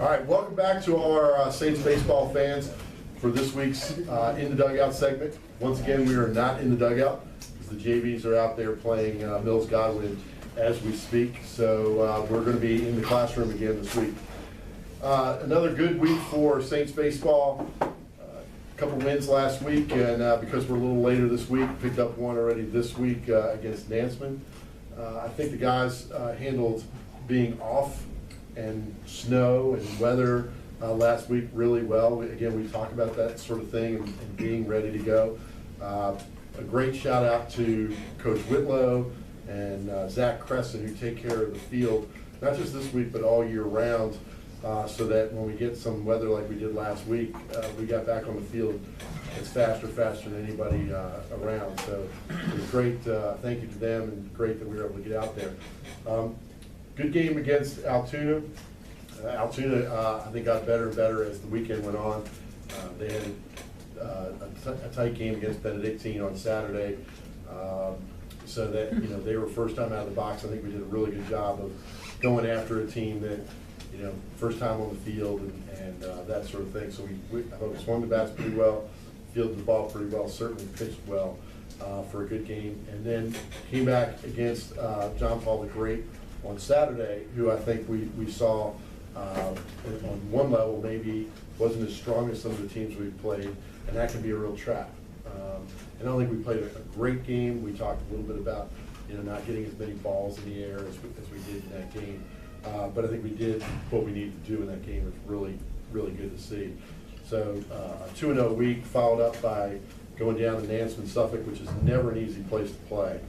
All right, welcome back to our Saints baseball fans for this week's In the Dugout segment. Once again, we are not in the dugout because the JVs are out there playing Mills Godwin as we speak. So we're going to be in the classroom again this week. Another good week for Saints baseball. A couple wins last week, and because we're a little later this week, picked up one already this week against Nanceman. I think the guys handled being off and snow and weather last week really well. Again, we talk about that sort of thing and being ready to go. A great shout out to Coach Whitlow and Zach Crescent, who take care of the field, not just this week, but all year round, so that when we get some weather like we did last week, we got back on the field. It's faster than anybody around. So it was great. Thank you to them, and great that we were able to get out there. Good game against Altoona. Altoona, I think, got better and better as the weekend went on. They had a tight game against Benedictine on Saturday, so that they were first time out of the box. I think we did a really good job of going after a team that first time on the field and that sort of thing. So I thought we swung the bats pretty well, fielded the ball pretty well, certainly pitched well for a good game, and then came back against John Paul the Great on Saturday, who I think we saw on one level maybe wasn't as strong as some of the teams we've played, and that can be a real trap. And I don't think we played a great game. We talked a little bit about not getting as many balls in the air as we did in that game, but I think we did what we needed to do in that game. It's really good to see. So a 2-0 week followed up by going down to Nanceman, Suffolk, which is never an easy place to play.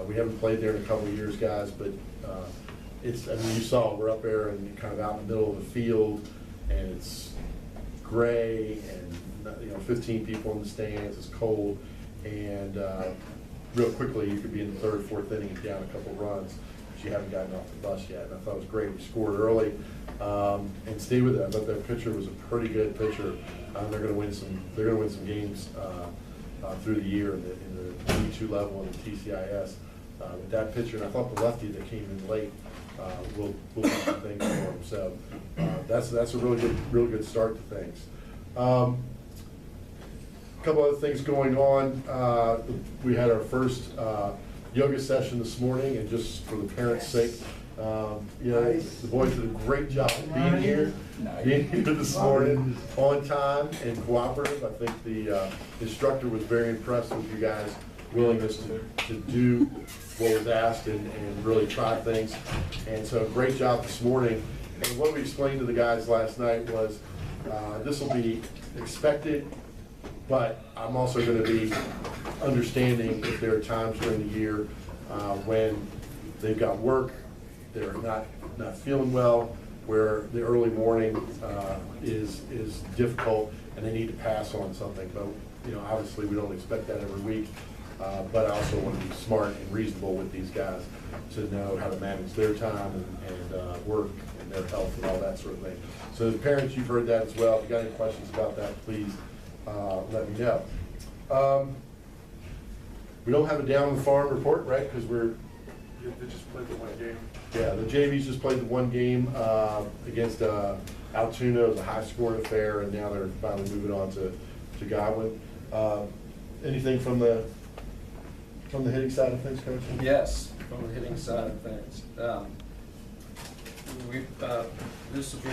We haven't played there in a couple of years, guys, but I mean, you saw we're up there and kind of out in the middle of the field, and it's gray, and 15 people in the stands. It's cold, and real quickly you could be in the third, fourth inning and down a couple runs, but you haven't gotten off the bus yet. And I thought it was great. We scored early and stayed with it. I thought their pitcher was a pretty good pitcher. They're going to win some. They're going to win some games through the year in the D2 level and the TCIS. With that pitcher, and I thought the lefty that came in late will do some things for him. So that's a real good start to things. A couple other things going on. We had our first yoga session this morning, and just for the parents' sake, nice. The boys did a great job being here this morning on time and cooperative. I think the instructor was very impressed with you guys' willingness to do what was asked and really try things. And so great job this morning. And what we explained to the guys last night was this will be expected, but I'm also going to be understanding if there are times during the year when they've got work, they're not feeling well, where the early morning is difficult and they need to pass on something. But obviously we don't expect that every week. But I also want to be smart and reasonable with these guys to know how to manage their time and work and their health and all that sort of thing. So the parents, you've heard that as well. If you got any questions about that, please let me know. We don't have a down on the farm report, right? Because They just played the one game. Yeah, the JVs just played the one game against Altoona. It was a high-scoring affair, and now they're finally moving on to Godwin. Anything from the hitting side of things, Coach? Yes, from the hitting side of things. This will be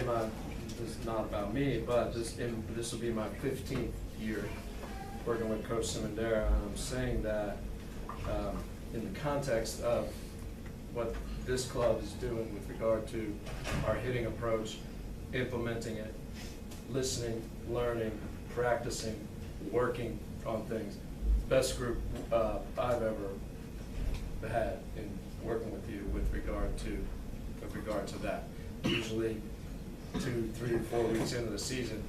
this is not about me, but this will be my 15th year working with Coach Simondera, and I'm saying that in the context of what this club is doing with regard to our hitting approach, implementing it, listening, learning, practicing, working on things. Best group I've ever had in working with you with regard to that. Usually 2, 3, 4 weeks into the season,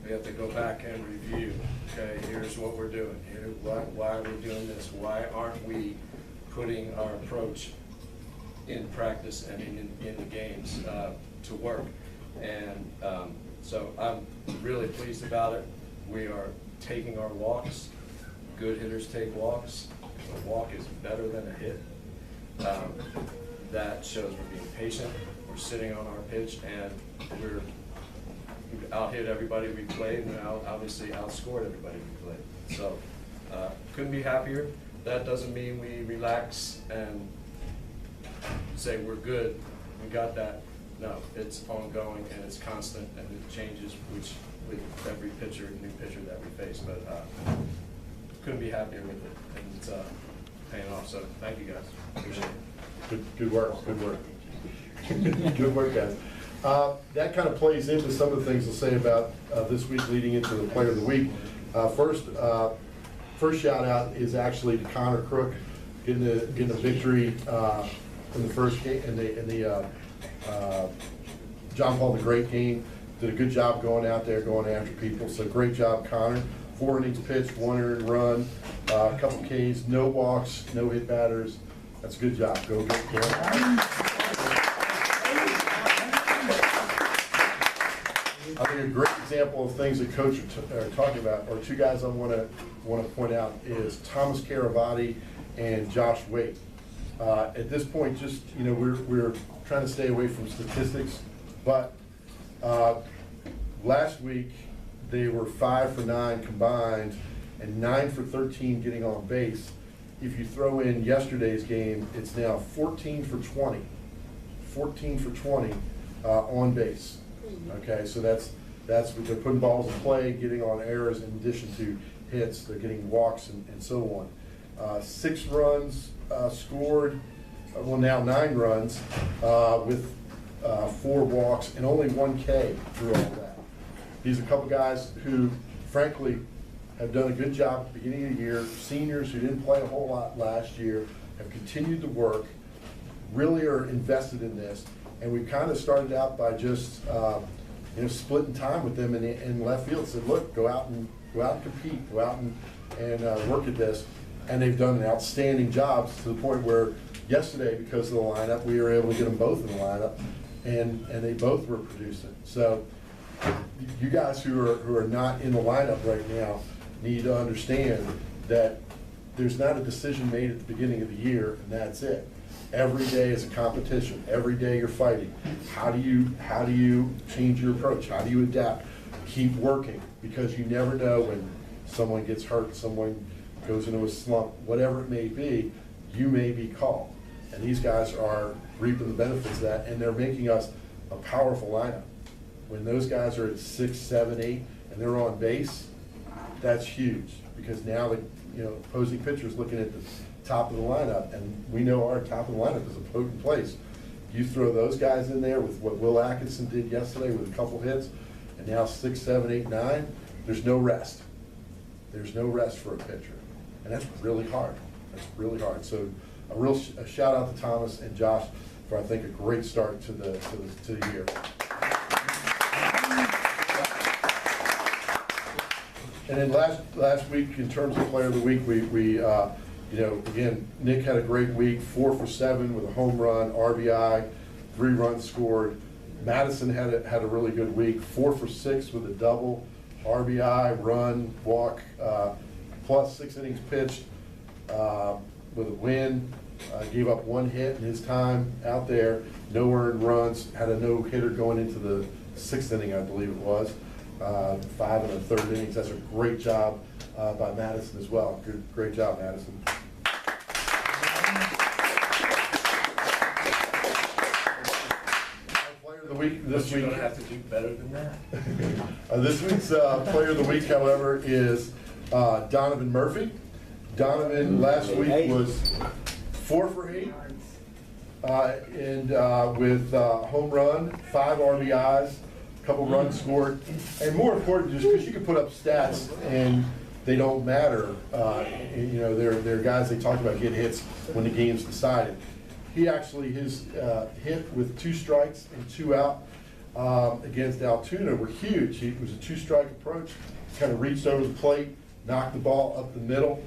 we have to go back and review. Okay, here's what we're doing. Why are we doing this? Why aren't we putting our approach in practice and in the games to work? And so I'm really pleased about it. We are taking our walks. Good hitters take walks. A walk is better than a hit. That shows we're being patient. We're sitting on our pitch, and we're we've out-hit everybody we played, and obviously outscored everybody we played. So, couldn't be happier. That doesn't mean we relax and say we're good, we got that. No, it's ongoing and it's constant and it changes with every new pitcher that we face. But couldn't be happier with it, and it's paying off. So thank you guys. Appreciate it. Good work. Good work. Good work, guys. That kind of plays into some of the things we'll say about this week leading into the Player of the Week. First shout out is actually to Connor Crook getting a victory in the first game in the John Paul the Great game. Did a good job going out there, going after people. So great job, Connor. 4 innings pitched, 1 earned run, a couple Ks, no walks, no hit batters. That's a good job. Go get Connor. I think a great example of things that coach are talking about, or two guys I want to point out, is Thomas Caravati and Josh Waite. At this point, just we're trying to stay away from statistics, but last week they were 5 for 9 combined and 9 for 13 getting on base. If you throw in yesterday's game, it's now 14 for 20. 14 for 20 on base. Okay, so that's what they're putting balls in play, getting on errors in addition to hits. They're getting walks and so on. 6 runs scored, well now 9 runs with 4 walks and only 1 K through all that. These are a couple guys who, frankly, have done a good job at the beginning of the year. Seniors who didn't play a whole lot last year have continued to work, really are invested in this. And we kind of started out by just splitting time with them in left field. Said, look, go out and compete, go out and work at this. And they've done an outstanding job to the point where yesterday, because of the lineup, we were able to get them both in the lineup, and they both were producing. So you guys who are not in the lineup right now need to understand that there's not a decision made at the beginning of the year, and that's it. Every day is a competition. Every day you're fighting. How do you change your approach? How do you adapt? Keep working, because you never know when someone gets hurt, someone goes into a slump, whatever it may be, you may be called. And these guys are reaping the benefits of that, and they're making us a powerful lineup. When those guys are at 6, 7, 8, and they're on base, that's huge, because now the opposing pitcher's looking at the top of the lineup, and we know our top of the lineup is a potent place. You throw those guys in there with what Will Atkinson did yesterday with a couple hits, and now 6, 7, 8, 9, there's no rest. There's no rest for a pitcher, and that's really hard. That's really hard. So a shout out to Thomas and Josh for, I think, a great start to the year. And then last week, in terms of Player of the Week, we again, Nick had a great week, 4 for 7 with a home run, RBI, 3 runs scored. Madison had a really good week, 4 for 6 with a double, RBI, run, walk, plus 6 innings pitched with a win. Gave up 1 hit in his time out there, no earned runs, had a no-hitter going into the 6th inning, I believe it was. 5 1/3 innings. That's a great job by Madison as well. Great job, Madison. Player of the Week this week. You're gonna have to do better than that. This week's Player of the Week, however, is Donovan Murphy. Donovan last week was 4 for 8, and with home run, 5 RBIs. Couple runs scored, and more important, just because you can put up stats and they don't matter. They're guys they talk about get hits when the game's decided. He actually, his hit with 2 strikes and 2 out against Altoona were huge. It was a 2-strike approach. Kind of reached over the plate, knocked the ball up the middle.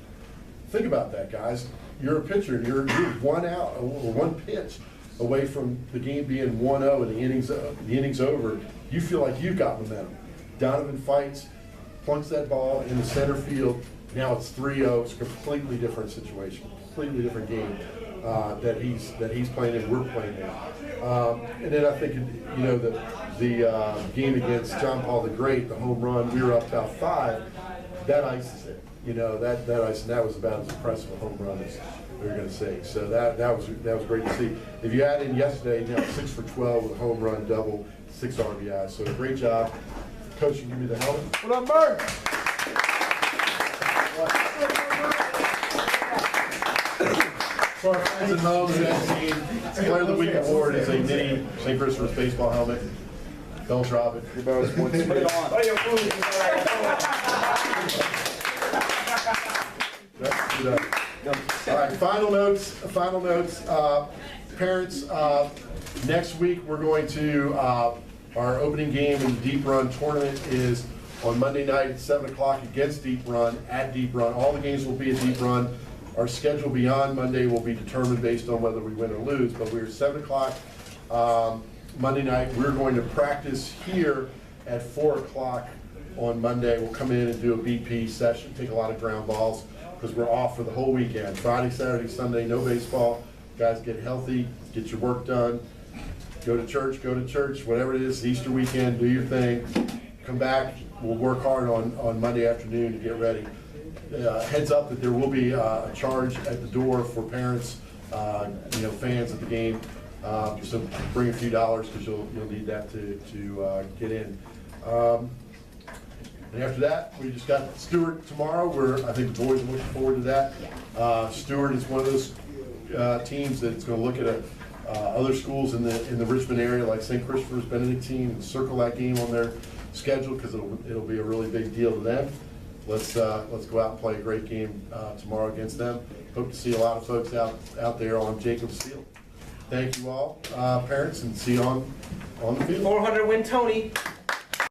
Think about that, guys. You're a pitcher, and you're 1 out or 1 pitch away from the game being 1-0 and the innings over. You feel like you've got momentum. Donovan fights, plunks that ball in the center field. Now it's 3-0. It's a completely different situation, completely different game. that he's playing in, we're playing in. And then I think, you know, the game against John Paul the Great, the home run, we were up about 5, that ices it. You know, that ice, and that was about as impressive a home run as we were going to see. So that was great to see. If you add in yesterday, you know, 6 for 12 with a home run, double, 6 RBIs. So great job. Coach, you give me the helmet. What up, Bert? For our friends at home who haven't seen, Player of the Week award is a mini St. Christopher's baseball helmet. Don't drop it. Put it on. That's good. All right, final notes. Parents, next week we're going to, our opening game in the Deep Run tournament is on Monday night at 7 o'clock against Deep Run, at Deep Run. All the games will be at Deep Run. Our schedule beyond Monday will be determined based on whether we win or lose, but we're 7 o'clock Monday night. We're going to practice here at 4 o'clock on Monday. We'll come in and do a BP session, take a lot of ground balls, because we're off for the whole weekend. Friday, Saturday, Sunday, no baseball. Guys, get healthy, get your work done, go to church, whatever it is, Easter weekend, do your thing. Come back, we'll work hard on Monday afternoon to get ready. Heads up that there will be a charge at the door for parents, you know, fans at the game. So bring a few dollars because you'll need that to get in. And after that, we just got Stewart tomorrow, where I think the boys are looking forward to that. Stewart is one of those teams that's going to look at other schools in the Richmond area, like St. Christopher's, Benedictine, and circle that game on their schedule because it'll be a really big deal to them. Let's go out and play a great game tomorrow against them. Hope to see a lot of folks out there on Jacobs Field. Thank you all, parents, and see you on the field. 400 win Tony.